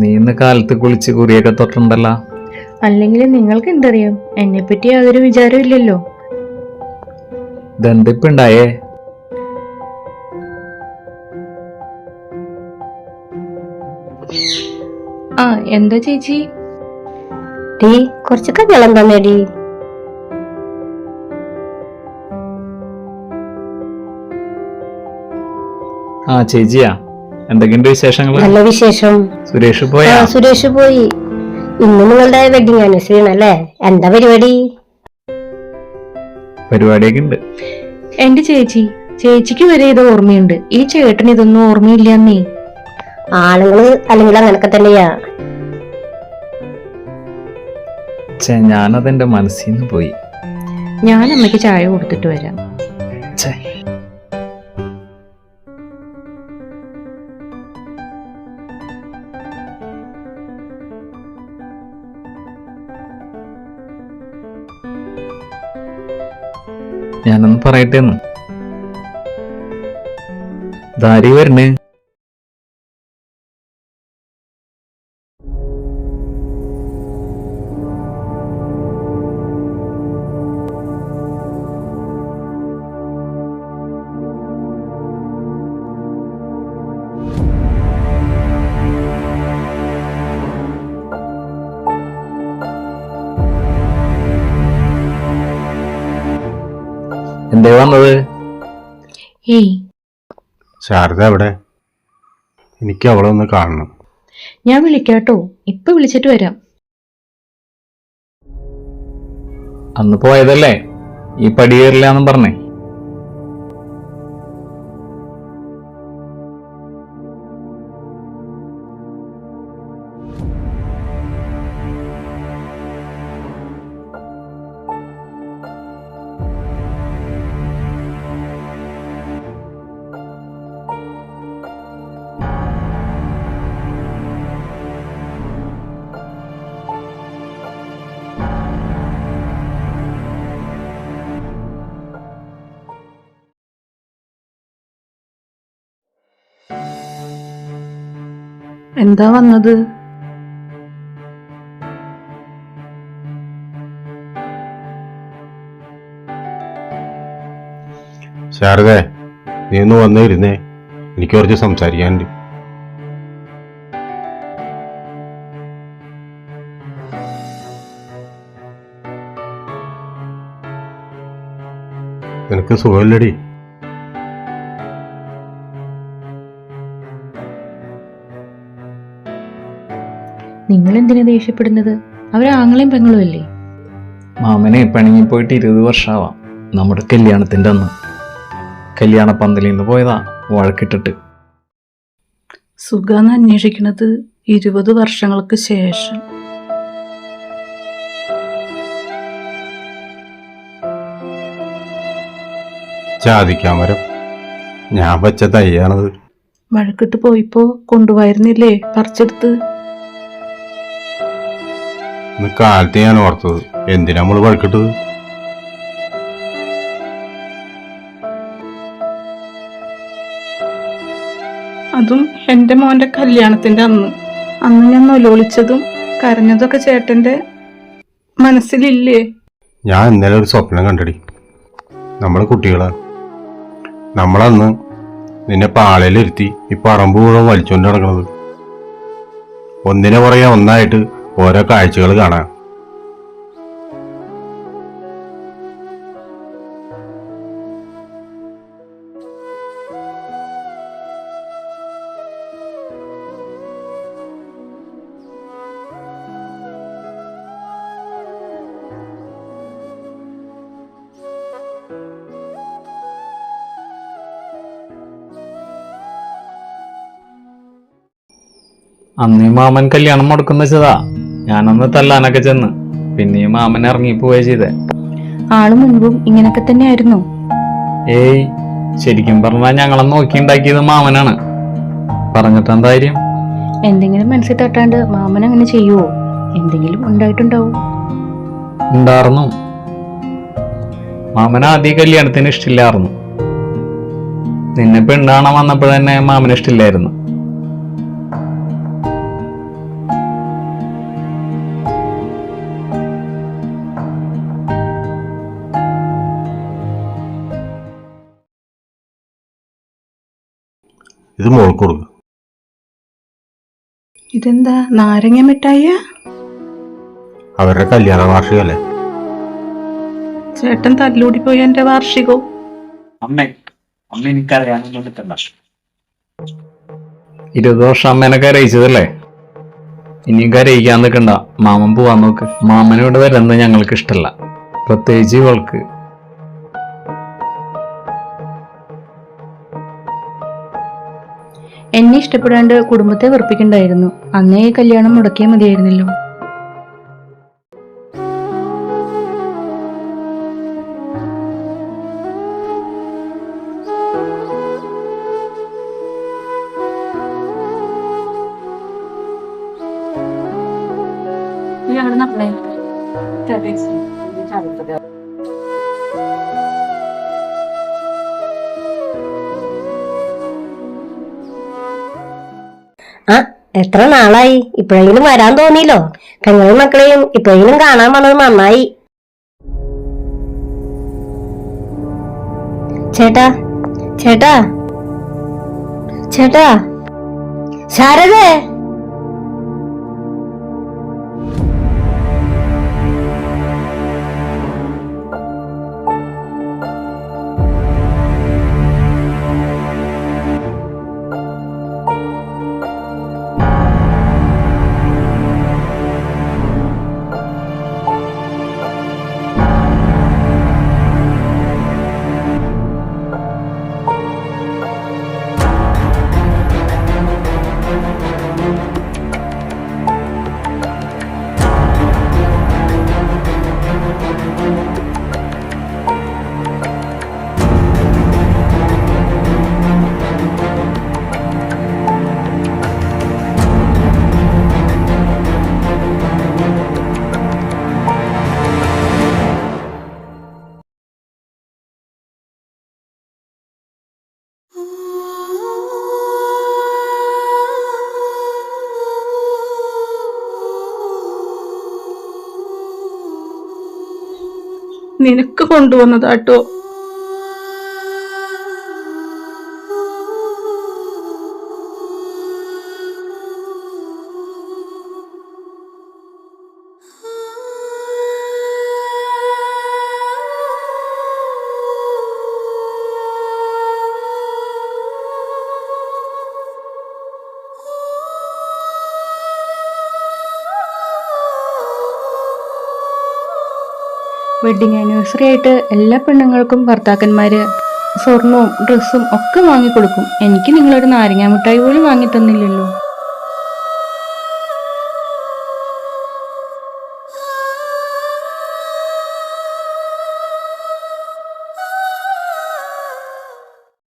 നീ ഇന്ന് കാലത്ത് കുളിച്ച് കുറിയൊക്കെ തൊട്ടുണ്ടല്ലോ. അല്ലെങ്കിൽ നിങ്ങൾക്ക് എന്തറിയാം, എന്നെ പറ്റി യാതൊരു വിചാരവും ഇല്ലല്ലോ. ഇതെന്തിപ്പുണ്ടായേ? ആ എന്താ ചേച്ചി? ടീ കുറച്ച് കഞ്ഞളം തന്നേടി. ആ ചേച്ചിയാ, എന്തൊക്കെയുണ്ട് വിശേഷങ്ങൾ? നല്ല വിശേഷം. സുരേഷ് പോയാ? സുരേഷ് പോയി. ഇന്ന് നിങ്ങളുടെ വെഡിങ് ആനിവേഴ്സറി ആണല്ലേ? എന്താ പരിപാടി? പരിപാടിയൊക്കെ ഉണ്ട്. എന്റെ ചേച്ചിക്ക് വരെ ഇത് ഓർമ്മയുണ്ട്, ഈ ചേട്ടന് ഇതൊന്നും ഓർമ്മയില്ലെന്നേ. ആളുകള് അല്ലെങ്കിൽ അങ്ങനൊക്കെ തന്നെയാ. ഞാനതെന്റെ മനസ്സിൽ നിന്ന് പോയി. ഞാൻ അമ്മയ്ക്ക് ചായ കൊടുത്തിട്ട് വരാം. ഞാനൊന്ന് പറയട്ടേന്ന്. ധാരി വരണേ. എന്തേ വന്നത്? ഏയ് ശാരദ എവിടെ? എനിക്ക് അവളെ ഒന്ന് കാണണം. ഞാൻ വിളിക്കാട്ടോ, ഇപ്പൊ വിളിച്ചിട്ട് വരാം. അന്ന് പോയതല്ലേ, ഈ പടി കയറില്ലാന്നും പറഞ്ഞേ. എന്താ വന്നത്? ശാരദേ, നീ ഒന്ന് വന്നിരുന്നേ, എനിക്ക് കുറച്ച് സംസാരിക്കാനുണ്ട്. നിനക്ക് സുഖമില്ലടി? നിങ്ങൾ എന്തിനാ ദേഷ്യപ്പെടുന്നത്? അവരാങ്ങളെയും പെങ്ങളും അല്ലേ. മാമനെ പിണങ്ങിപ്പോയിട്ട് 20 വർഷമാവാം. നമ്മുടെ കല്യാണത്തിന്റെ അന്ന് കല്യാണ പന്തലിൽ നിന്ന് പോയതാ, വഴക്കിട്ടിട്ട്. സുഖാന്ന് അന്വേഷിക്കണത് 20 വർഷങ്ങൾക്ക് ശേഷം. ജാതിക്കാമരം ഞാൻ വെച്ച തയ്യാണത്. വഴക്കിട്ട് പോയിപ്പോ കൊണ്ടുപോയിരുന്നില്ലേ പറിച്ചെടുത്ത്? ഇന്ന് കാലത്ത് ഞാൻ ഓർത്തത്, എന്തിനാ നമ്മള് വഴക്കിട്ടത്? അതും എന്റെ മോന്റെ കല്യാണത്തിന്റെ അന്ന് ഞാൻ നൊലോളിച്ചതും കരഞ്ഞതൊക്കെ ചേട്ടന്റെ മനസ്സിലില്ലേ? ഞാൻ ഇന്നലെ ഒരു സ്വപ്നം കണ്ടടി. നമ്മള് കുട്ടികളാ. നമ്മളന്ന് നിന്നെ പാളയിലിരുത്തി ഈ പറമ്പ് മുഴുവൻ വലിച്ചോണ്ട് നടക്കണത്. ഒന്നിനെ പുറകെ ഒന്നായിട്ട് ഓരോ കാഴ്ചകൾ കാണാം. അന്ന് ഈ മാമൻ കല്യാണം മുടക്കുന്ന വെച്ചതാ. ഞാനന്ന് തല്ലാനൊക്കെ ചെന്ന്, പിന്നെ ഈ മാമൻ ഇറങ്ങി പോവുക ചെയ്തേ. ആള് മുൻപും ഇങ്ങനൊക്കെ തന്നെയായിരുന്നു. ഏയ്, ശരിക്കും പറഞ്ഞാൽ ഞങ്ങളെ നോക്കിണ്ടാക്കിയത് മാമനാണ്. പറഞ്ഞിട്ട് എന്താ കാര്യം? എന്തെങ്കിലും മനസ്സിൽ തട്ടാണ്ട് മാമൻ അങ്ങനെ ചെയ്യുവോ? എന്തെങ്കിലും ഉണ്ടായിട്ടുണ്ടാവും. ഉണ്ടായിരുന്നു. മാമൻ ആദ്യ കല്യാണത്തിന് ഇഷ്ടമില്ലായിരുന്നു. നിന്നെ പെണ്ണാണാൻ വന്നപ്പോൾ തന്നെ മാമന് ഇഷ്ടമില്ലായിരുന്നു. ഇത് മോൾക്ക് കൊടുക്കുക. ഇതെന്താ നാരങ്ങ മിഠായിയ? അവരുടെ കല്യാണ വാർഷികമല്ലേ. ചേട്ടൻ തല്ലൂടി പോയി എന്റെ വാർഷികവും. അമ്മ എനിക്കറിയാനൊന്നും നിൽക്കണ്ട. 20 വർഷം അമ്മേനെ കരയിച്ചതല്ലേ, ഇനിയും കരയിക്കാൻ നിൽക്കണ്ട. മാമൻ പോവാൻ നോക്ക്. മാമനോട് വരുന്നത് ഞങ്ങൾക്ക് ഇഷ്ടമല്ല, പ്രത്യേകിച്ച് ഇവൾക്ക്. എന്നെ ഇഷ്ടപ്പെടാണ്ട് കുടുംബത്തെ വെറുപ്പിക്കണ്ടായിരുന്നു. അന്നേ ഈ കല്യാണം മുടക്കിയാൽ മതിയായിരുന്നല്ലോ. ആ എത്ര നാളായി, ഇപ്പോഴെങ്കിലും വരാൻ തോന്നിയില്ലോ. പെങ്ങളും മക്കളെയും ഇപ്പോഴെങ്കിലും കാണാൻ വന്നത് നന്നായി. ചേട്ടാ ചേട്ടാ ചേട്ടാ, ശാരദേ, നിനക്ക് കൊണ്ടുവന്നതാട്ടോ. വെഡിങ് ആനിവേഴ്സറി ആയിട്ട് എല്ലാ പെണ്ണുങ്ങൾക്കും ഭർത്താക്കന്മാര് സ്വർണവും ഡ്രസ്സും ഒക്കെ വാങ്ങിക്കൊടുക്കും. എനിക്ക് നിങ്ങളൊരു നാരങ്ങാ മിഠായി പോലും വാങ്ങി തന്നില്ലല്ലോ.